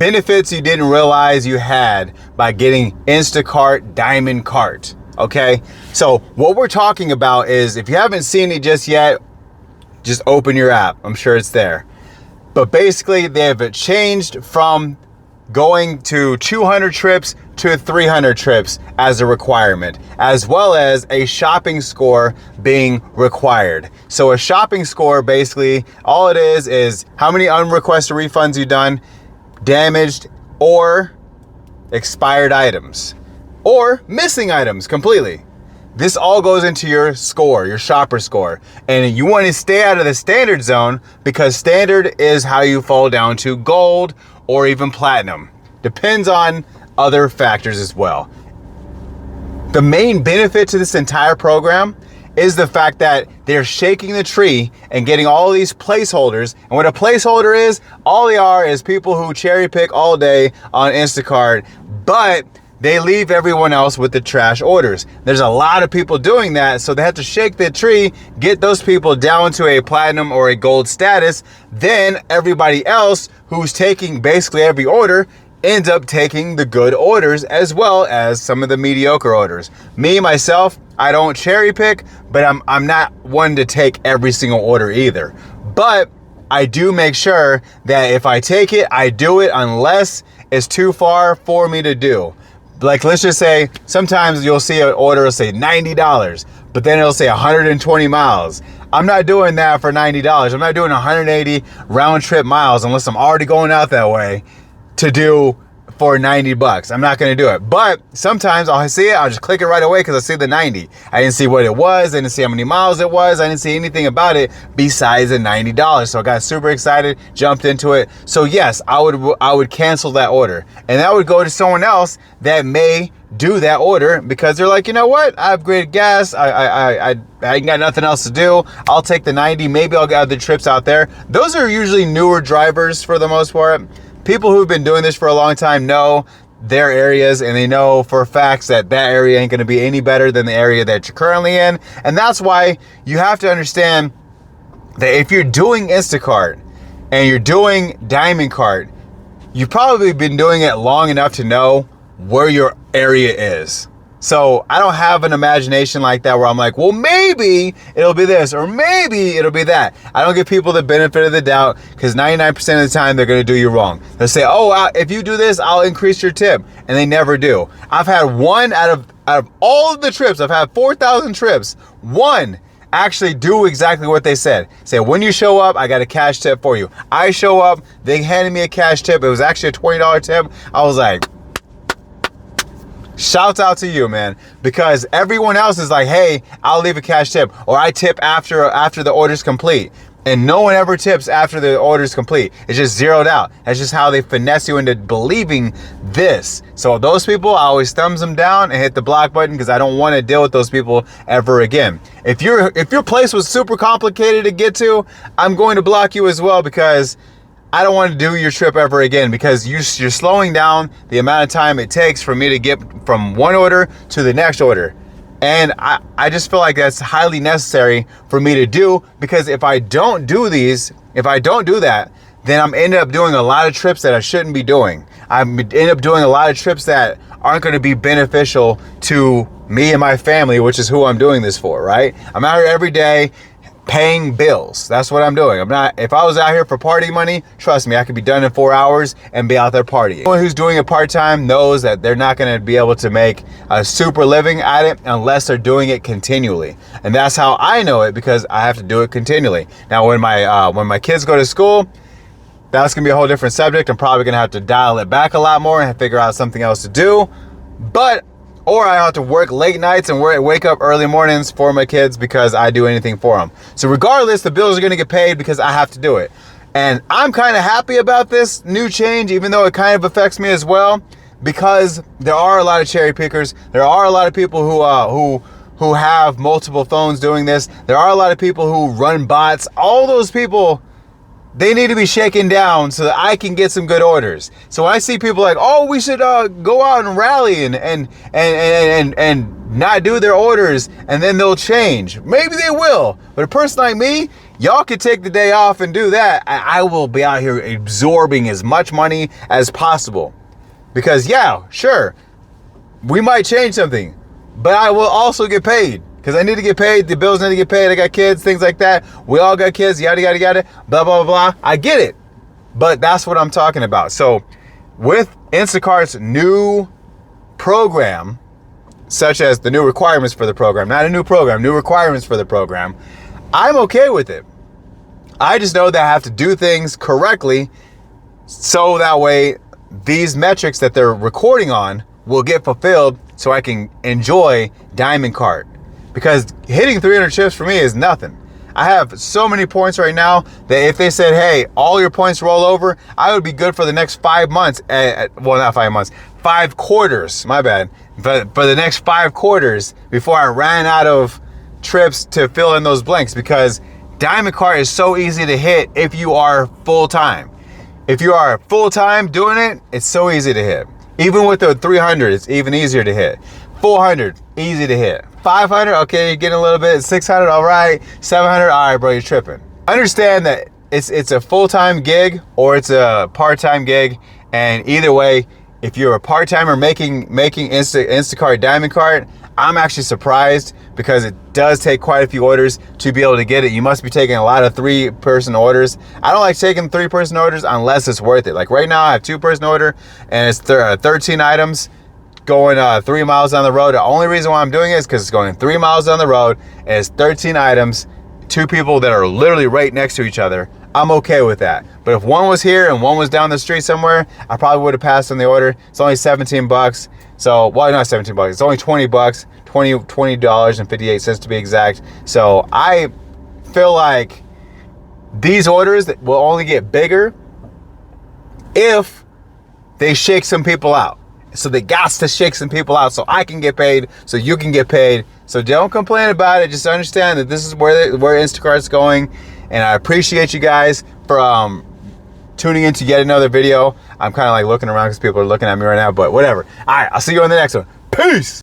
benefits you didn't realize you had by getting Instacart Diamond Cart. Okay, so what we're talking about is, if you haven't seen it just yet, just open your app. I'm sure it's there. But basically, they've changed from going to 200 trips to 300 trips as a requirement, as well as a shopping score being required. So a shopping score, basically, all it is how many unrequested refunds you've done, damaged or expired items, or missing items completely. This all goes into your score, your shopper score. And you want to stay out of the standard zone, because standard is how you fall down to gold or even platinum. Depends on other factors as well. The main benefit to this entire program is the fact that they're shaking the tree and getting all these placeholders. And what a placeholder is, all they are is people who cherry pick all day on Instacart, but they leave everyone else with the trash orders. There's a lot of people doing that, so they have to shake the tree, get those people down to a platinum or a gold status. Then everybody else who's taking basically every order ends up taking the good orders, as well as some of the mediocre orders. Me, myself, I don't cherry pick, but I'm not one to take every single order either. But I do make sure that if I take it, I do it unless it's too far for me to do. Like, let's just say, sometimes you'll see an order will say $90, but then it'll say 120 miles. I'm not doing that for $90. I'm not doing 180 round trip miles unless I'm already going out that way to do for $90. I'm not going to do it. But sometimes I'll see it, I'll just click it right away because I see the 90. I didn't see what it was, I didn't see how many miles it was, I didn't see anything about it besides the $90. So I got super excited, jumped into it. So yes, I would cancel that order, and that would go to someone else that may do that order because they're like, you know what, I upgraded gas, I ain't got nothing else to do, I'll take the 90, maybe I'll get other trips out there. Those are usually newer drivers for the most part. People who've been doing this for a long time know their areas, and they know for facts that that area ain't going to be any better than the area that you're currently in. And that's why you have to understand that if you're doing Instacart and you're doing Diamond Cart, you've probably been doing it long enough to know where your area is. So I don't have an imagination like that where I'm like, well, maybe it'll be this or maybe it'll be that. I don't give people the benefit of the doubt, because 99% of the time they're going to do you wrong. They'll say, oh, if you do this, I'll increase your tip. And they never do. I've had one out of all of the trips, I've had 4,000 trips, one actually do exactly what they said. Say, when you show up, I got a cash tip for you. I show up, they handed me a cash tip. It was actually a $20 tip. I was like, shouts out to you, man, because everyone else is like, hey, I'll leave a cash tip, or I tip after the order's complete. And no one ever tips after the order's complete. It's just zeroed out. That's just how they finesse you into believing this. So those people, I always thumbs them down and hit the block button, because I don't want to deal with those people ever again. If your place was super complicated to get to, I'm going to block you as well, because I don't want to do your trip ever again, because you're slowing down the amount of time it takes for me to get from one order to the next order. And I just feel like that's highly necessary for me to do, because if I don't do that, then I'm ended up doing a lot of trips that I shouldn't be doing. I end up doing a lot of trips that aren't going to be beneficial to me and my family, which is who I'm doing this for, right? I'm out here every day paying bills. That's what I'm doing. If I was out here for party money, trust me, I could be done in 4 hours and be out there partying. Anyone who's doing it part-time knows that they're not going to be able to make a super living at it unless they're doing it continually. And that's how I know it, because I have to do it continually. Now, when my kids go to school, that's going to be a whole different subject. I'm probably going to have to dial it back a lot more and figure out something else to do. Or I have to work late nights and wake up early mornings for my kids because I do anything for them. So regardless, the bills are going to get paid because I have to do it. And I'm kind of happy about this new change, even though it kind of affects me as well, because there are a lot of cherry pickers. There are a lot of people who have multiple phones doing this. There are a lot of people who run bots. All those people, they need to be shaken down so that I can get some good orders. So when I see people like, oh, we should go out and rally and not do their orders, and then they'll change. Maybe they will. But a person like me, Y'all could take the day off and do that. I will be out here absorbing as much money as possible. Because yeah, sure, we might change something, but I will also get paid. Because I need to get paid, the bills need to get paid, I got kids, things like that. We all got kids, yada, yada, yada, blah, blah, blah, blah. I get it. But that's what I'm talking about. So with Instacart's new program, such as the new requirements for the program, not a new program, new requirements for the program, I'm okay with it. I just know that I have to do things correctly so that way these metrics that they're recording on will get fulfilled so I can enjoy Diamond Cart. Because hitting 300 trips for me is nothing. I have so many points right now that if they said, hey, all your points roll over, I would be good for the next 5 months. Well, not 5 months, 5 quarters, my bad. But for the next 5 quarters before I ran out of trips to fill in those blanks, because Diamond Cart is so easy to hit if you are full-time. If you are full-time doing it, it's so easy to hit. Even with the 300, it's even easier to hit. 400, easy to hit. 500, okay, you're getting a little bit. 600, all right. 700, all right, bro, you're tripping. Understand that it's a full-time gig or it's a part-time gig, and either way, if you're a part-timer making Instacart Diamond Cart, I'm actually surprised because it does take quite a few orders to be able to get it. You must be taking a lot of 3-person orders. I don't like taking 3-person orders unless it's worth it. Like right now, I have 2-person order and it's 13 items going 3 miles down the road. The only reason why I'm doing it is because it's going 3 miles down the road and it's 13 items, 2 people that are literally right next to each other. I'm okay with that. But if one was here and one was down the street somewhere, I probably would have passed on the order. It's only 17 bucks. So, well, not 17 bucks. It's only 20 bucks, $20.58 to be exact. So I feel like these orders will only get bigger if they shake some people out. So they got to shake some people out so I can get paid, so you can get paid. So don't complain about it. Just understand that this is where Instacart's going. And I appreciate you guys for tuning in to yet another video. I'm kind of like looking around because people are looking at me right now, but whatever. All right, I'll see you on the next one. Peace.